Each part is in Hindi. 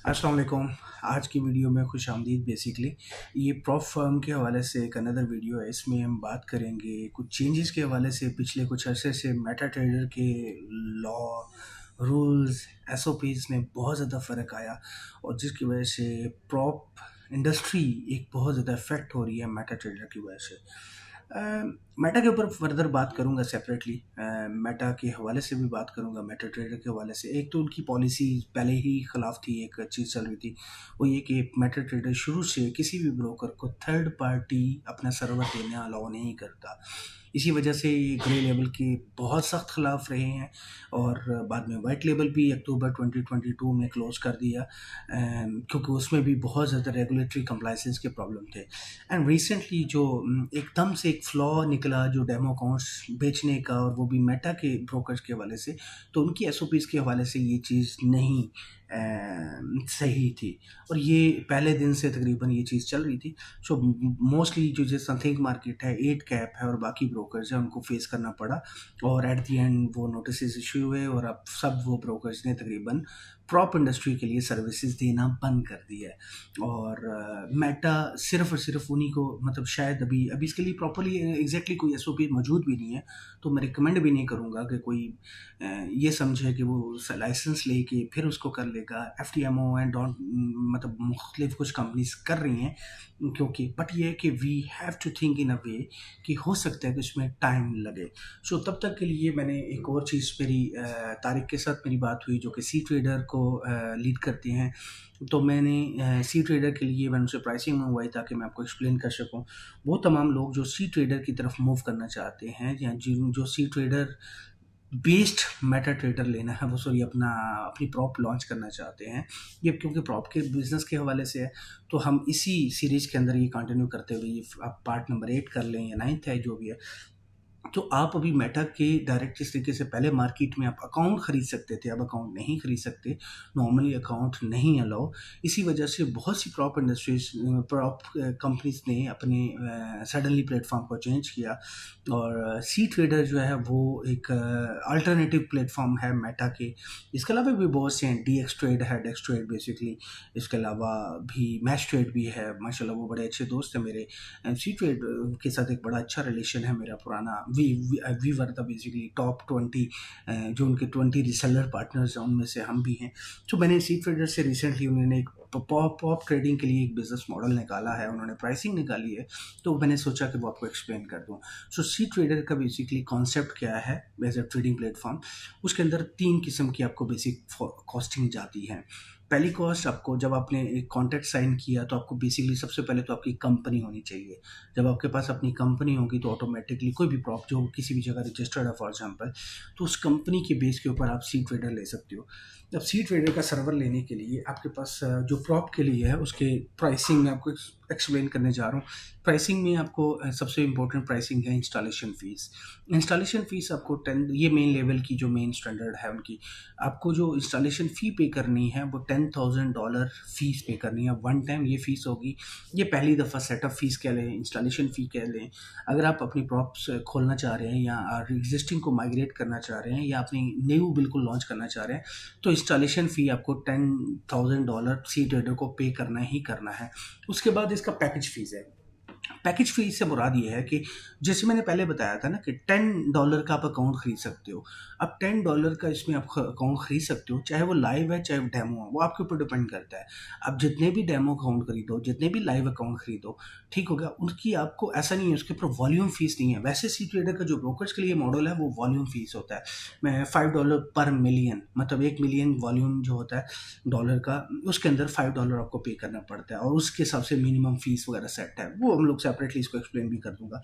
अस्सलाम वालेकुम। आज की वीडियो में खुशामदीद। बेसिकली ये प्रॉप फर्म के हवाले से एक अनदर वीडियो है। इसमें हम बात करेंगे कुछ चेंजेस के हवाले से। पिछले कुछ अरसे से मेटा ट्रेडर के लॉ, रूल्स, एसओपीज़ में बहुत ज़्यादा फ़र्क आया और जिसकी वजह से प्रॉप इंडस्ट्री एक बहुत ज़्यादा इफ़ेक्ट हो रही है मेटा ट्रेडर की वजह से। मेटा के ऊपर फर्दर बात करूंगा सेपरेटली। मेटा के हवाले से भी बात करूंगा, मेटा ट्रेडर के हवाले से। एक तो उनकी पॉलिसी पहले ही खिलाफ थी, एक चीज़ चल रही थी, वो ये कि मेटा ट्रेडर शुरू से किसी भी ब्रोकर को थर्ड पार्टी अपना सर्वर देना अलाउ नहीं करता। इसी वजह से ये ग्रे लेवल के बहुत सख्त खिलाफ रहे हैं और बाद में वाइट लेवल भी अक्टूबर 2022 में क्लोज कर दिया, क्योंकि उसमें भी बहुत ज़्यादा रेगुलेटरी कंप्लाइंसेस के प्रॉब्लम थे। एंड रिसेंटली जो एकदम से एक फ्लॉ निकला जो डेमो अकाउंट्स बेचने का, और वो भी मेटा के ब्रोकर्स के हवाले से, तो उनकी एसओपीज़ के हवाले से ये चीज़ नहीं सही थी और ये पहले दिन से तकरीबन ये चीज़ चल रही थी। सो मोस्टली जो जैसा थिंक मार्केट है, 8 कैप है और बाकी ब्रोकर्स हैं, उनको फेस करना पड़ा और एट द एंड वो नोटिस इशू हुए और अब सब वो ब्रोकर्स ने तकरीबन प्रॉप इंडस्ट्री के लिए सर्विसेज देना बंद कर दिया है। और मेटा सिर्फ और सिर्फ उन्हीं को, मतलब शायद अभी अभी इसके लिए प्रॉपरली एग्जैक्टली कोई एसओपी मौजूद भी नहीं है, तो मैं रिकमेंड भी नहीं करूँगा कि कोई ये समझे कि वो लाइसेंस लेके फिर उसको कर लेगा। एफटीएमओ एंड डॉट मतलब मुख्तलिफ कुछ कंपनीज कर रही हैं, क्योंकि बट ये है कि we have to think in a way कि हो सकता है कि उसमें टाइम लगे। सो तब तक के लिए मैंने एक और चीज़, मेरी तारिक के साथ मेरी बात हुई जो कि सी ट्रेडर को लीड करते हैं, तो मैंने सी ट्रेडर के लिए मैंने उनसे प्राइसिंग मंगवाई ताकि मैं आपको एक्सप्लेन कर सकूं। वो तमाम लोग जो सी ट्रेडर की तरफ मूव करना चाहते हैं या जिन जो सी ट्रेडर बेस्ड मेटा ट्रेडर लेना है, वो सॉरी अपनी प्रॉप लॉन्च करना चाहते हैं, ये क्योंकि प्रॉप के बिजनेस के हवाले से है, तो हम इसी सीरीज के अंदर ये कंटिन्यू करते हुए ये आप पार्ट नंबर 8 कर लें या 9th है जो भी है। तो आप अभी मेटा के डायरेक्ट इस तरीके से पहले मार्केट में आप अकाउंट खरीद सकते थे, अब अकाउंट नहीं खरीद सकते। नॉर्मली अकाउंट नहीं अलाउ। इसी वजह से बहुत सी प्रॉप इंडस्ट्रीज, प्रॉप कंपनीज ने अपने सडनली प्लेटफॉर्म को चेंज किया और सी ट्रेडर जो है वो एक अल्टरनेटिव प्लेटफॉर्म है मेटा के। इसके अलावा भी बहुत से हैं, डी एक्स ट्रेड है, डेक्स ट्रेड बेसिकली। इसके अलावा भी मैच ट्रेड भी है, माशाल्लाह वो बड़े अच्छे दोस्त हैं मेरे। सी ट्रेड के साथ एक बड़ा अच्छा रिलेशन है मेरा पुराना। We were the basically top 20, जो उनके 20 रिसेलर पार्टनर्स हैं उनमें से हम भी हैं। तो मैंने सी ट्रेडर से रिसेंटली उन्होंने एक पॉप ट्रेडिंग के लिए एक बिजनेस मॉडल निकाला है, उन्होंने प्राइसिंग निकाली है, तो मैंने सोचा कि वो आपको एक्सप्लेन कर दूं। सो सी ट्रेडर का बेसिकली कॉन्सेप्ट क्या है एज ए ट्रेडिंग प्लेटफॉर्म, उसके अंदर 3 किस्म की आपको बेसिक कॉस्टिंग जाती है। पहली कॉस्ट, आपको जब आपने एक कॉन्ट्रैक्ट साइन किया तो आपको बेसिकली सबसे पहले तो आपकी कंपनी होनी चाहिए। जब आपके पास अपनी कंपनी होगी तो ऑटोमेटिकली कोई भी प्रॉप जो किसी भी जगह रजिस्टर्ड है फॉर एग्जांपल, तो उस कंपनी के बेस के ऊपर आप सी ट्रेडर ले सकते हो। अब सी ट्रेडर का सर्वर लेने के लिए आपके पास जो प्रॉप के लिए है उसके प्राइसिंग में आपको एक्सप्लेन करने जा रहा हूँ। प्राइसिंग में आपको सबसे इंपॉर्टेंट प्राइसिंग है इंस्टॉलेशन फ़ीस। इंस्टॉलेशन फ़ीस आपको 10, ये मेन लेवल की जो मेन स्टैंडर्ड है उनकी, आपको जो इंस्टॉलेशन फ़ी पे करनी है वो $10,000 फ़ीस पे करनी है। वन टाइम ये फ़ीस होगी। ये पहली दफ़ा सेटअप फ़ीस कह लें, इंस्टॉलेशन फ़ी कह लें। अगर आप अपनी प्रॉप्स खोलना चाह रहे हैं या एग्जिस्टिंग को माइग्रेट करना चाह रहे हैं या अपनी न्यू बिल्कुल लॉन्च करना चाह रहे हैं, तो इंस्टॉलेशन फ़ी आपको $10,000 सी ट्रेडर को पे करना ही करना है। उसके बाद इसका पैकेज फ़ीस है। पैकेज फीस से मुराद ये है कि जैसे मैंने पहले बताया था ना कि $10 का आप अकाउंट खरीद सकते हो। अब $10 का इसमें आप अकाउंट खरीद सकते हो, चाहे वो लाइव है चाहे डेमो है, वो आपके ऊपर डिपेंड करता है। अब जितने भी डेमो अकाउंट खरीदो, जितने भी लाइव अकाउंट खरीदो, ठीक हो गया, उनकी आपको ऐसा नहीं है, उसके ऊपर वॉल्यूम फीस नहीं है। वैसे सी ट्रेडर का जो ब्रोकर्स के लिए मॉडल है वो वॉल्यूम फीस होता है। मैं $5 पर मिलियन, मतलब 1 मिलियन वॉल्यूम जो होता है डॉलर का, उसके अंदर $5 आपको पे करना पड़ता है और उसके हिसाब से मिनिमम फीस वगैरह सेट है। वो हम लोग सेपरेटली इसको एक्सप्लेन भी कर दूंगा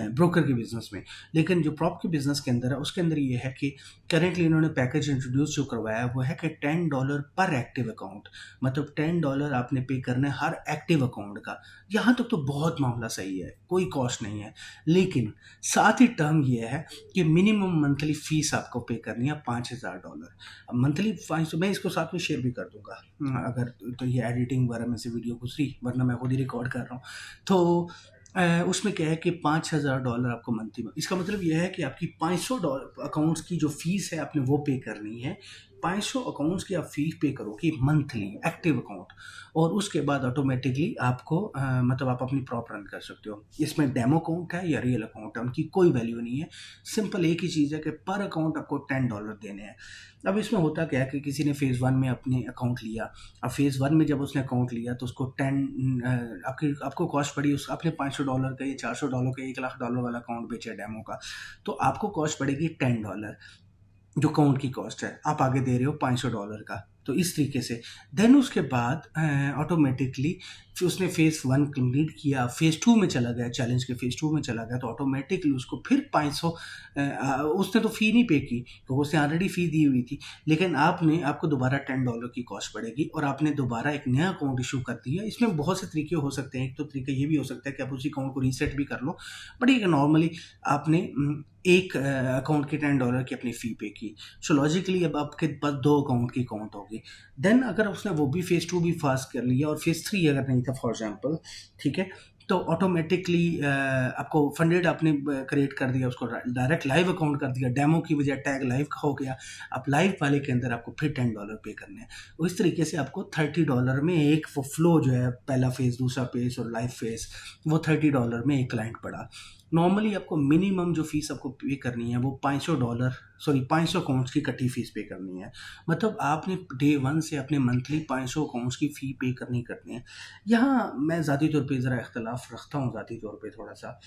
ब्रोकर के बिजनेस में। लेकिन जो प्रॉप के बिजनेस के अंदर है उसके अंदर ये है कि करेंटली इन्होंने पैकेज इंट्रोड्यूस जो करवाया है वो है कि $10 पर एक्टिव अकाउंट, मतलब $10 आपने पे करना है हर एक्टिव अकाउंट का। यहाँ तक तो बहुत मामला सही है, कोई कॉस्ट नहीं है। लेकिन साथ ही टर्म ये है कि मिनिमम मंथली फीस आपको पे करनी है $5,000। अब मंथली 500 मैं इसको साथ में शेयर भी कर दूंगा अगर तो ये एडिटिंग वगैरह में से वीडियो गुजरी, वरना मैं खुद ही रिकॉर्ड कर रहा हूँ। तो उसमें क्या है कि $5,000 आपको मंथली में, इसका मतलब यह है कि आपकी $500 अकाउंट्स की जो फीस है आपने वो पे करनी है 500 अकाउंट्स की आप फी पे करोगे मंथली एक्टिव अकाउंट, और उसके बाद ऑटोमेटिकली आपको मतलब आप अपनी प्रॉप रन कर सकते हो। इसमें डेमो अकाउंट है या रियल अकाउंट है, उनकी कोई वैल्यू नहीं है। सिंपल एक ही चीज़ है कि पर अकाउंट आपको $10 देने हैं। अब इसमें होता क्या है कि किसी ने फेज़ वन में अपने अकाउंट लिया, अब फेज़ वन में जब उसने अकाउंट लिया तो उसको आपको कॉस्ट पड़ी, उस आपने $500 का या $400 का $1,00,000 वाला अकाउंट बेचा डेमो का, तो आपको कॉस्ट पड़ेगी $10, जो अकाउंट की कॉस्ट है। आप आगे दे रहे हो $500 का, तो इस तरीके से देन उसके बाद ऑटोमेटिकली फिर उसने फेज़ वन कंप्लीट किया, फेज़ टू में चला गया, चैलेंज के फेज़ टू में चला गया, तो ऑटोमेटिकली उसको फिर 500 उसने तो फ़ी नहीं पे की क्योंकि उसने ऑलरेडी फ़ी दी हुई थी, लेकिन आपको दोबारा $10 की कॉस्ट पड़ेगी और आपने दोबारा एक नया अकाउंट इशू कर दिया। इसमें बहुत से तरीके हो सकते हैं। एक तो तरीका ये भी हो सकता है कि आप उसी अकाउंट को रीसेट भी कर लो, बट ये नॉर्मली आपने एक अकाउंट के $10 की अपनी फ़ी पे की, सो लॉजिकली अब आपके पास 2 अकाउंट की अकाउंट होगी। देन अगर उसने वो भी फेज़ टू भी पास कर लिया और फेज़ थ्री अगर नहीं था फॉर एग्जांपल, ठीक है, तो ऑटोमेटिकली आपको फंडेड आपने क्रिएट कर दिया, उसको डायरेक्ट लाइव अकाउंट कर दिया, डेमो की बजाय टैग लाइव का हो गया। अब लाइव वाले के अंदर आपको फिर $10 पे करने हैं। तो इस तरीके से आपको $30 में एक वो फ्लो जो है, पहला फेज़, दूसरा फेज़ और लाइव फेज़, वो $30 में एक क्लाइंट पड़ा। नॉर्मली आपको मिनिमम जो फीस आपको पे करनी है वो $500 अकाउंट्स की इकट्ठी फीस पे करनी है। मतलब आपने डे वन से अपने मंथली 500 अकाउंट्स की फ़ी पे करनी है। यहाँ मैं ज़ाती तौर पे ज़रा इख्तलाफ रखता हूँ, ज़ाती तौर पे थोड़ा सा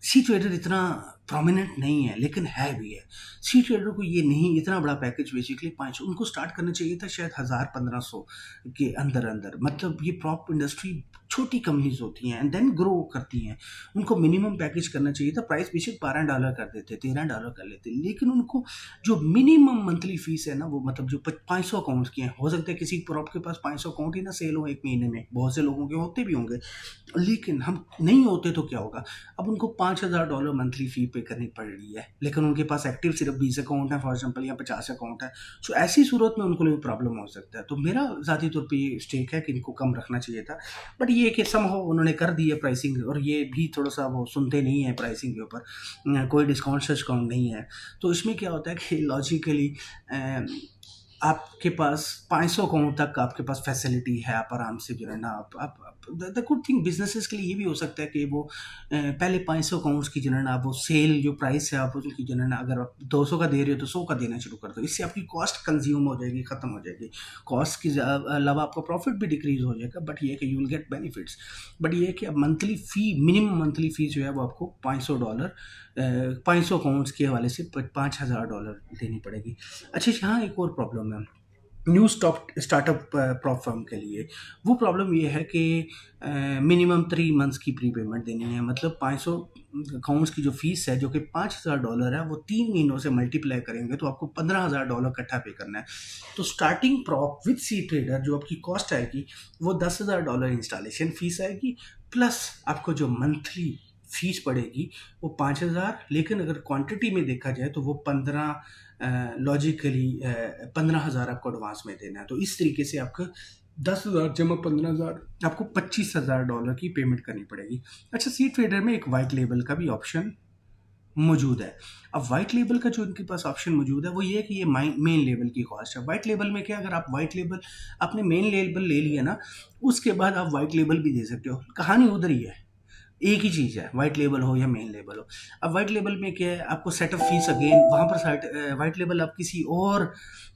सी ट्रेडर इतना प्रोमिनेंट नहीं है, लेकिन है भी है। सी ट्रेडर को ये नहीं, इतना बड़ा पैकेज बेसिकली 500 उनको स्टार्ट करना चाहिए था शायद 1000-1500 के अंदर अंदर। मतलब ये प्रॉप इंडस्ट्री छोटी कंपनीज होती हैं एंड देन ग्रो करती हैं, उनको मिनिमम पैकेज करना चाहिए था। प्राइस बेशक $12 कर देते, $13 कर लेते, लेकिन उनको जो मिनिमम मंथली फीस है ना, वो मतलब जो 500 अकाउंट्स की हैं, हो सकता है किसी प्रॉप के पास 500 अकाउंट ही ना सेल हो एक महीने में, बहुत से लोगों के होते भी होंगे, लेकिन हम नहीं होते तो क्या होगा। अब उनको $5000 मंथली फ़ी पे करनी पड़ रही है, लेकिन उनके पास एक्टिव सिर्फ 20 अकाउंट है फॉर एग्जांपल, या 50 अकाउंट है। सो ऐसी सूरत में उनको लिए प्रॉब्लम हो सकता है। तो मेरा ज़ाती तौर पे ये स्टेक है कि इनको कम रखना चाहिए था, बट ये कि समहाउ उन्होंने कर दी है प्राइसिंग, और ये भी थोड़ा सा वो सुनते नहीं है प्राइसिंग के ऊपर, कोई डिस्काउंट नहीं है। तो इसमें क्या होता है कि लॉजिकली आपके पास 500 अकाउंट तक आपके पास फैसिलिटी है, आप आराम से जो है ना, आप द गुड थिंग बिजनेसेस के लिए ये भी हो सकता है कि वो पहले 500 अकाउंट्स की जो है ना, वो सेल जो प्राइस है आप उसकी जो है ना, अगर आप 200 का दे रहे हो तो 100 का देना शुरू कर दो। इससे आपकी कॉस्ट कंज्यूम हो जाएगी, ख़त्म हो जाएगी। कॉस्ट के अलावा आपका प्रॉफिट भी डिक्रीज हो जाएगा, बट ये है कि you will get benefits. But ये है कि अब मंथली फ़ी, मिनिमम मंथली फ़ी जो है वो आपको $500 500 अकाउंट्स के हवाले से $5000 देनी पड़ेगी। अच्छा, यहाँ एक और प्रॉब्लम है न्यू स्टार्टअप प्रॉप फर्म के लिए। वो प्रॉब्लम ये है कि मिनिमम 3 मंथ्स की प्री पेमेंट देनी है। मतलब 500 अकाउंट्स की जो फीस है, जो कि $5000 है, वो 3 महीनों से मल्टीप्लाई करेंगे तो आपको $15000 इकट्ठा पे करना है। तो starting prop with C trader जो आपकी कॉस्ट आएगी वो $10000 इंस्टॉलेशन फीस आएगी, प्लस आपको जो मंथली फीस पड़ेगी वो 5000, लेकिन अगर क्वांटिटी में देखा जाए तो वो 15 लॉजिकली 15,000 आपको एडवांस में देना है। तो इस तरीके से आपका 10,000 जमा 15,000, आपको $25,000 की पेमेंट करनी पड़ेगी। अच्छा, सी ट्रेडर में एक वाइट लेबल का भी ऑप्शन मौजूद है। अब वाइट लेबल का जो इनके पास ऑप्शन मौजूद है वो ये है कि ये मेन लेबल की कॉस्ट है। वाइट लेबल में क्या, अगर आप वाइट लेबल आपने मेन लेबल ले लिया ना, उसके बाद आप वाइट लेबल भी दे सकते हो। कहानी उधर ही है, एक ही चीज़ है, वाइट लेबल हो या मेन लेबल हो। अब वाइट लेबल में क्या है, आपको सेटअप फीस अगेन वहाँ पर वाइट लेबल आप किसी और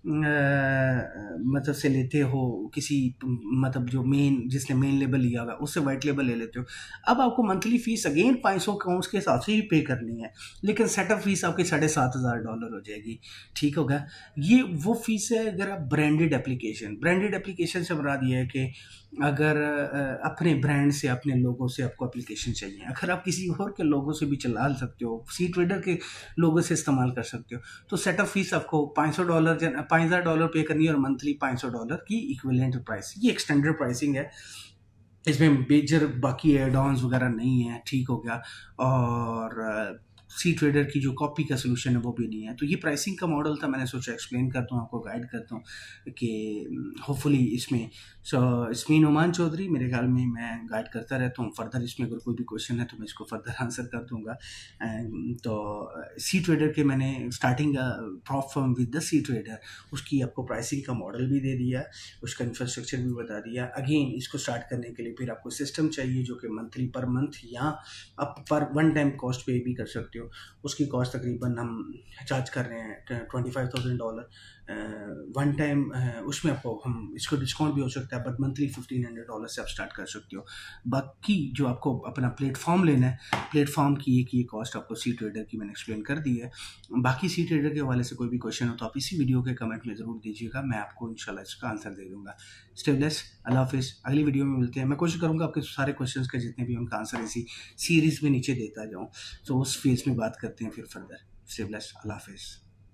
मतलब से लेते हो, किसी मतलब जो जिसने मेन लेबल लिया हुआ है उससे वाइट लेबल ले लेते हो। अब आपको मंथली फीस अगेन 500 अकाउंट्स के हिसाब से ही पे करनी है, लेकिन सेटअप फीस आपकी $7500 हो जाएगी। ठीक होगा। ये वो फीस है अगर आप ब्रांडेड एप्लीकेशन से मुराद ये है कि अगर अपने ब्रांड से, अपने लोगों से आपको एप्लीकेशन चाहिए, अगर आप किसी और के लोगों से भी चला सकते हो, सी ट्रेडर के लोगों से इस्तेमाल कर सकते हो, तो सेटअप फीस आपको $5000 पे करनी है और मंथली $500 की इक्विवेलेंट प्राइस। ये एक्सटेंडेड प्राइसिंग है, इसमें मेजर बाकी एड ऑन्स वगैरह नहीं है। ठीक हो गया। और सी ट्रेडर की जो कॉपी का सोल्यूशन है वो भी नहीं है। तो ये प्राइसिंग का मॉडल था, मैंने सोचा एक्सप्लेन करता हूँ, आपको गाइड करता हूँ कि होपफुली इसमें इसमें नुमान चौधरी, मेरे ख्याल में मैं गाइड करता रहता हूँ। फर्दर इसमें अगर कोई भी क्वेश्चन है तो मैं इसको फर्दर आंसर कर दूंगा। तो सी ट्रेडर के मैंने starting prop firm with the C trader, उसकी आपको प्राइसिंग का मॉडल भी दे दिया, उसका इंफ्रास्ट्रक्चर भी बता दिया। अगेन इसको स्टार्ट करने के लिए फिर आपको सिस्टम चाहिए जो कि मंथली पर मंथ या आप पर वन टाइम कॉस्ट पे भी कर सकते हो। उसकी कॉस्ट तकरीबन हम चार्ज कर रहे हैं $25,000 वन टाइम। उसमें आपको हम इसको डिस्काउंट भी हो सकता है, बट मंथली $1,500 से आप स्टार्ट कर सकते हो। बाकी जो आपको अपना प्लेटफॉर्म लेना है, प्लेटफॉर्म की एक ये कॉस्ट आपको सी ट्रेडर की मैंने एक्सप्लेन कर दी है। बाकी सी ट्रेडर के हवाले से कोई भी क्वेश्चन हो तो आप इसी वीडियो के कमेंट में ज़रूर दीजिएगा, मैं आपको इंशाल्लाह इसका आंसर दे दूंगा। स्टे ब्लेस्ड, अल्लाह हाफिज़। अगली वीडियो में मिलते हैं। मैं कोशिश करूंगा आपके सारे क्वेश्चंस के जितने भी उनका आंसर इसी सीरीज़ में नीचे देता जाऊँ, तो उस फेज में बात करते हैं फिर फर्दर। स्टे ब्लेस्ड, अल्लाह हाफिज़।